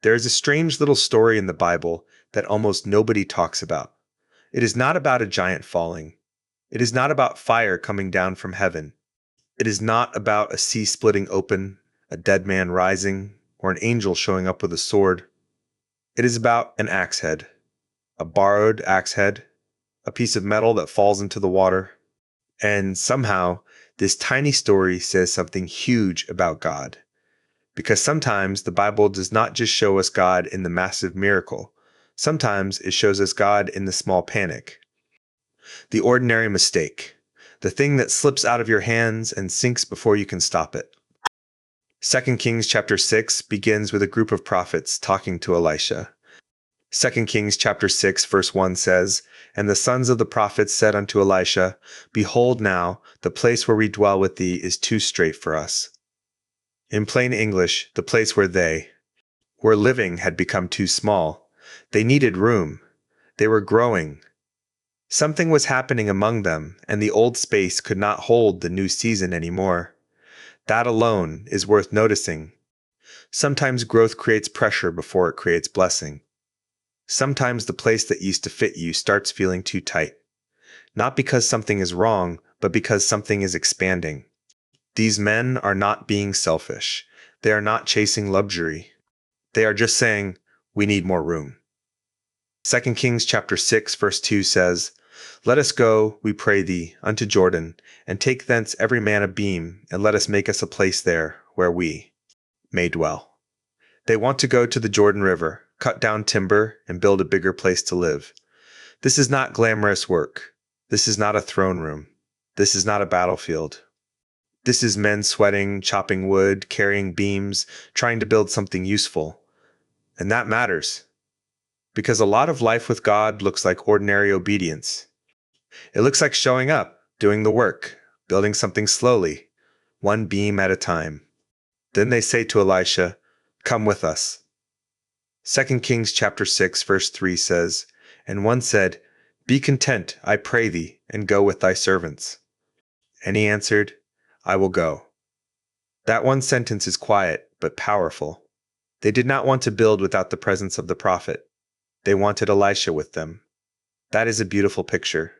There is a strange little story in the Bible that almost nobody talks about. It is not about a giant falling. It is not about fire coming down from heaven. It is not about a sea splitting open, a dead man rising, or an angel showing up with a sword. It is about an axe head, a borrowed axe head, a piece of metal that falls into the water. And somehow, this tiny story says something huge about God. Because sometimes the Bible does not just show us God in the massive miracle. Sometimes it shows us God in the small panic. The ordinary mistake. The thing that slips out of your hands and sinks before you can stop it. 2 Kings chapter 6 begins with a group of prophets talking to Elisha. 2 Kings chapter 6 verse 1 says, "And the sons of the prophets said unto Elisha, Behold now, the place where we dwell with thee is too strait for us." In plain English, the place where they were living had become too small. They needed room. They were growing. Something was happening among them, and the old space could not hold the new season anymore. That alone is worth noticing. Sometimes growth creates pressure before it creates blessing. Sometimes the place that used to fit you starts feeling too tight. Not because something is wrong, but because something is expanding. These men are not being selfish. They are not chasing luxury. They are just saying, we need more room. 2 Kings chapter 6 verse 2 says, "Let us go, we pray thee, unto Jordan, and take thence every man a beam, and let us make us a place there, where we may dwell." They want to go to the Jordan River, cut down timber, and build a bigger place to live. This is not glamorous work. This is not a throne room. This is not a battlefield. This is men sweating, chopping wood, carrying beams, trying to build something useful. And that matters. Because a lot of life with God looks like ordinary obedience. It looks like showing up, doing the work, building something slowly, one beam at a time. Then they say to Elisha, "Come with us." 2 Kings chapter 6 verse 3 says, "And one said, Be content, I pray thee, and go with thy servants." And he answered, "I will go." That one sentence is quiet, but powerful. They did not want to build without the presence of the prophet. They wanted Elisha with them. That is a beautiful picture.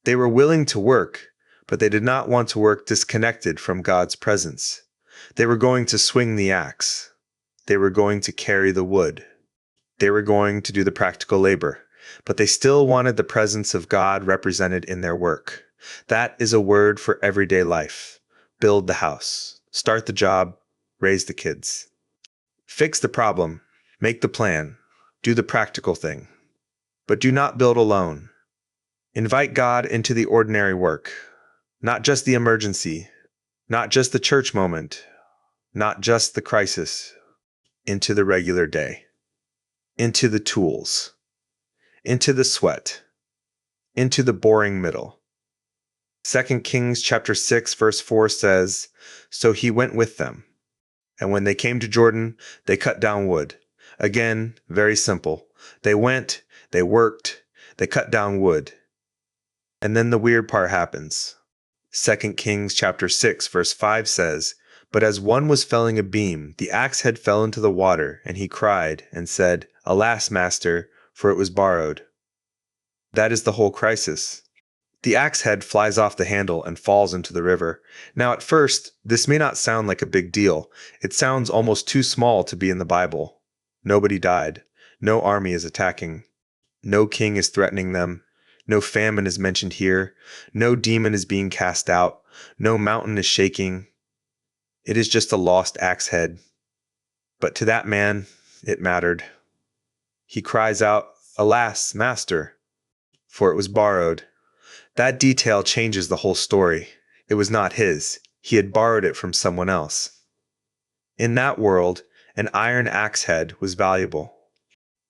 They were willing to work, but they did not want to work disconnected from God's presence. They were going to swing the axe. They were going to carry the wood. They were going to do the practical labor, but they still wanted the presence of God represented in their work. That is a word for everyday life. Build the house. Start the job. Raise the kids. Fix the problem. Make the plan. Do the practical thing. But do not build alone. Invite God into the ordinary work. Not just the emergency. Not just the church moment. Not just the crisis. Into the regular day. Into the tools. Into the sweat. Into the boring middle. 2 Kings chapter 6 verse 4 says, "So he went with them. And when they came to Jordan, they cut down wood." Again, very simple. They went, they worked, they cut down wood. And then the weird part happens. 2 Kings chapter 6 verse 5 says, "But as one was felling a beam, the axe head fell into the water, and he cried and said, Alas, master, for it was borrowed." That is the whole crisis. The axe head flies off the handle and falls into the river. Now at first, this may not sound like a big deal. It sounds almost too small to be in the Bible. Nobody died. No army is attacking. No king is threatening them. No famine is mentioned here. No demon is being cast out. No mountain is shaking. It is just a lost axe head. But to that man, it mattered. He cries out, "Alas, master, for it was borrowed." That detail changes the whole story. It was not his. He had borrowed it from someone else. In that world, an iron axe head was valuable.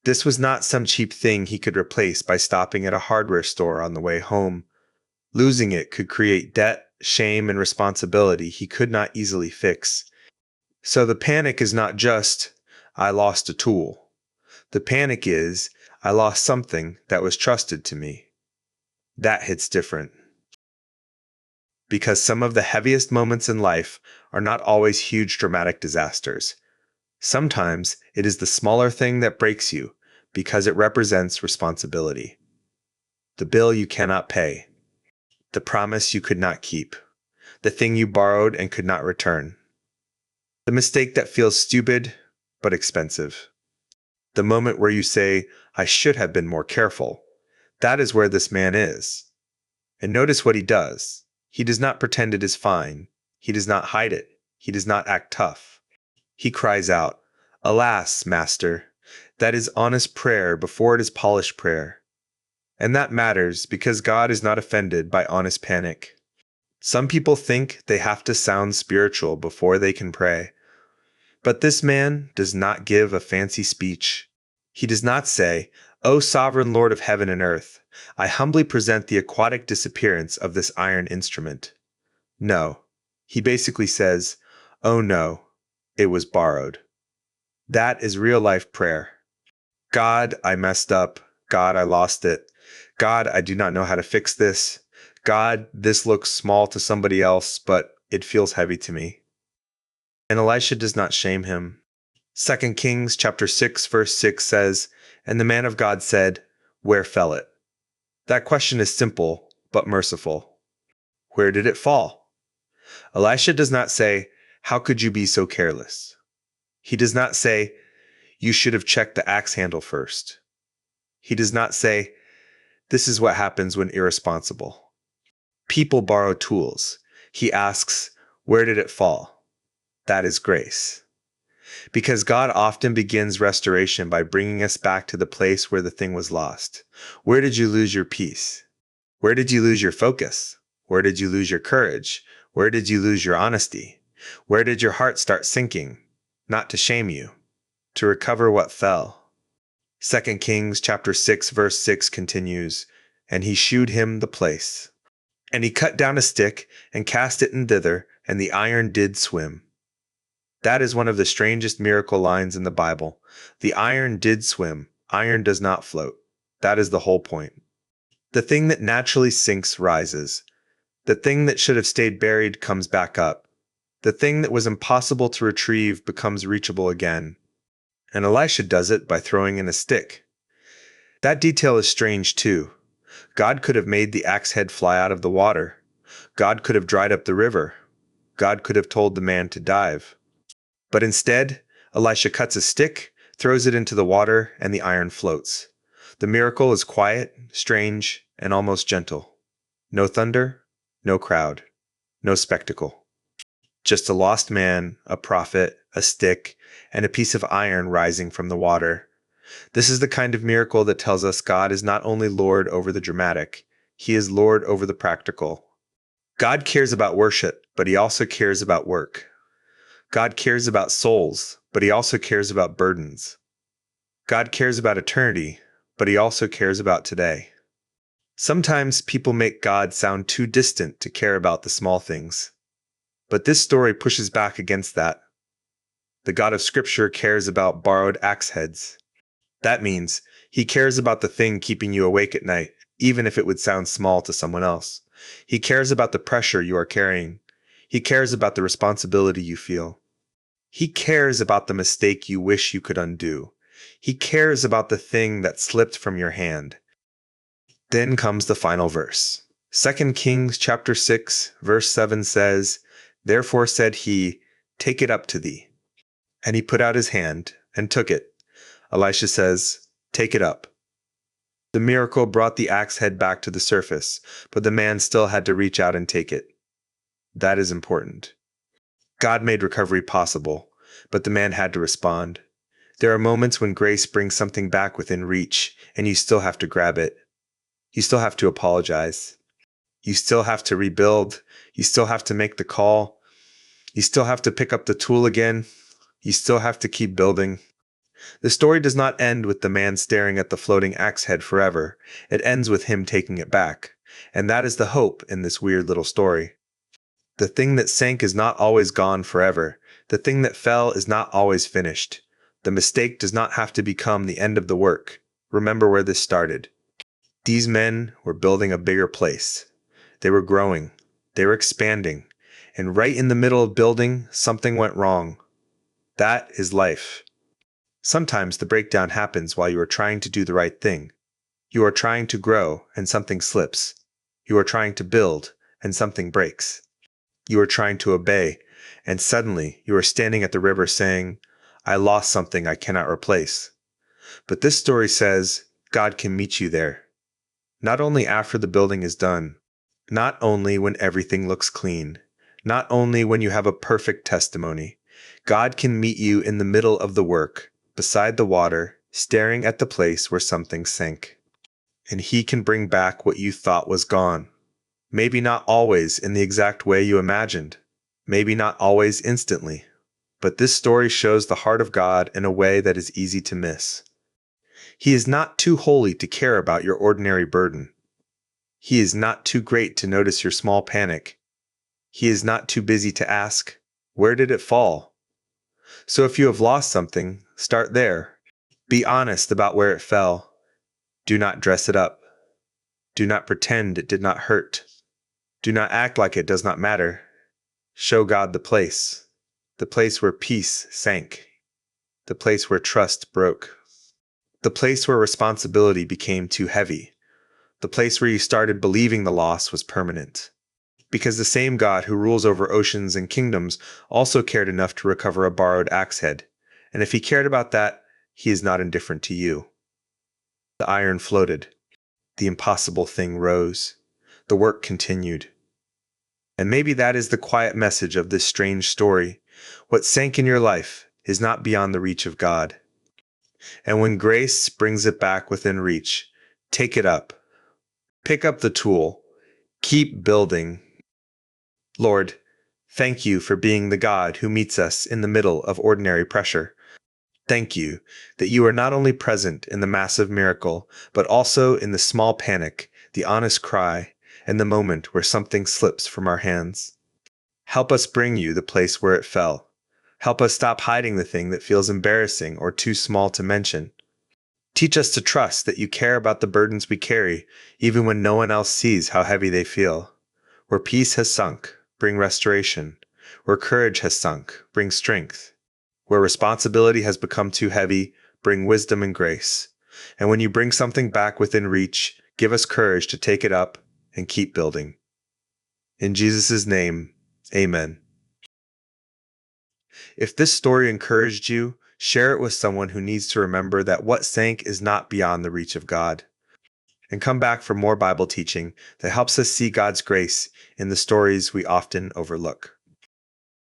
This was not some cheap thing he could replace by stopping at a hardware store on the way home. Losing it could create debt, shame, and responsibility he could not easily fix. So the panic is not just, "I lost a tool." The panic is, "I lost something that was trusted to me." That hits different. Because some of the heaviest moments in life are not always huge dramatic disasters. Sometimes it is the smaller thing that breaks you because it represents responsibility. The bill you cannot pay, the promise you could not keep, the thing you borrowed and could not return, the mistake that feels stupid but expensive, the moment where you say, I should have been more careful. That is where this man is. And notice what he does. He does not pretend it is fine. He does not hide it. He does not act tough. He cries out, Alas, Master, that is honest prayer before it is polished prayer. And that matters because God is not offended by honest panic. Some people think they have to sound spiritual before they can pray. But this man does not give a fancy speech. He does not say, O sovereign Lord of heaven and earth, I humbly present the aquatic disappearance of this iron instrument. No, he basically says, Oh no, it was borrowed. That is real life prayer. God, I messed up. God, I lost it. God, I do not know how to fix this. God, this looks small to somebody else, but it feels heavy to me. And Elisha does not shame him. 2 Kings chapter 6 verse 6 says, And the man of God said, Where fell it? That question is simple, but merciful. Where did it fall? Elisha does not say, How could you be so careless? He does not say, You should have checked the axe handle first. He does not say, This is what happens when irresponsible. People borrow tools. He asks, Where did it fall? That is grace. Because God often begins restoration by bringing us back to the place where the thing was lost. Where did you lose your peace? Where did you lose your focus? Where did you lose your courage? Where did you lose your honesty? Where did your heart start sinking? Not to shame you, to recover what fell. 2 Kings chapter 6 verse 6 continues, And he shewed him the place. And he cut down a stick and cast it in thither, and the iron did swim. That is one of the strangest miracle lines in the Bible. The iron did swim. Iron does not float. That is the whole point. The thing that naturally sinks rises. The thing that should have stayed buried comes back up. The thing that was impossible to retrieve becomes reachable again. And Elisha does it by throwing in a stick. That detail is strange too. God could have made the axe head fly out of the water. God could have dried up the river. God could have told the man to dive. But instead, Elisha cuts a stick, throws it into the water, and the iron floats. The miracle is quiet, strange, and almost gentle. No thunder, no crowd, no spectacle. Just a lost man, a prophet, a stick, and a piece of iron rising from the water. This is the kind of miracle that tells us God is not only Lord over the dramatic, He is Lord over the practical. God cares about worship, but He also cares about work. God cares about souls, but He also cares about burdens. God cares about eternity, but He also cares about today. Sometimes people make God sound too distant to care about the small things. But this story pushes back against that. The God of Scripture cares about borrowed axe heads. That means He cares about the thing keeping you awake at night, even if it would sound small to someone else. He cares about the pressure you are carrying. He cares about the responsibility you feel. He cares about the mistake you wish you could undo. He cares about the thing that slipped from your hand. Then comes the final verse. 2 Kings chapter 6, verse 7 says, Therefore said he, Take it up to thee. And he put out his hand and took it. Elisha says, Take it up. The miracle brought the axe head back to the surface, but the man still had to reach out and take it. That is important. God made recovery possible, but the man had to respond. There are moments when grace brings something back within reach, and you still have to grab it. You still have to apologize. You still have to rebuild. You still have to make the call. You still have to pick up the tool again. You still have to keep building. The story does not end with the man staring at the floating axe head forever. It ends with him taking it back. And that is the hope in this weird little story. The thing that sank is not always gone forever. The thing that fell is not always finished. The mistake does not have to become the end of the work. Remember where this started. These men were building a bigger place. They were growing. They were expanding. And right in the middle of building, something went wrong. That is life. Sometimes the breakdown happens while you are trying to do the right thing. You are trying to grow and something slips. You are trying to build and something breaks. You are trying to obey, and suddenly you are standing at the river saying, I lost something I cannot replace. But this story says God can meet you there. Not only after the building is done, not only when everything looks clean, not only when you have a perfect testimony. God can meet you in the middle of the work, beside the water, staring at the place where something sank. And He can bring back what you thought was gone. Maybe not always in the exact way you imagined. Maybe not always instantly. But this story shows the heart of God in a way that is easy to miss. He is not too holy to care about your ordinary burden. He is not too great to notice your small panic. He is not too busy to ask, where did it fall? So if you have lost something, start there. Be honest about where it fell. Do not dress it up. Do not pretend it did not hurt. Do not act like it does not matter. Show God the place where peace sank, the place where trust broke, the place where responsibility became too heavy, the place where you started believing the loss was permanent. Because the same God who rules over oceans and kingdoms also cared enough to recover a borrowed axe head, and if He cared about that, He is not indifferent to you. The iron floated. The impossible thing rose. The work continued. And maybe that is the quiet message of this strange story. What sank in your life is not beyond the reach of God. And when grace brings it back within reach, take it up. Pick up the tool. Keep building. Lord, thank you for being the God who meets us in the middle of ordinary pressure. Thank you that you are not only present in the massive miracle, but also in the small panic, the honest cry, and the moment where something slips from our hands. Help us bring you the place where it fell. Help us stop hiding the thing that feels embarrassing or too small to mention. Teach us to trust that you care about the burdens we carry, even when no one else sees how heavy they feel. Where peace has sunk, bring restoration. Where courage has sunk, bring strength. Where responsibility has become too heavy, bring wisdom and grace. And when you bring something back within reach, give us courage to take it up and keep building. In Jesus' name, amen. If this story encouraged you, share it with someone who needs to remember that what sank is not beyond the reach of God. And come back for more Bible teaching that helps us see God's grace in the stories we often overlook.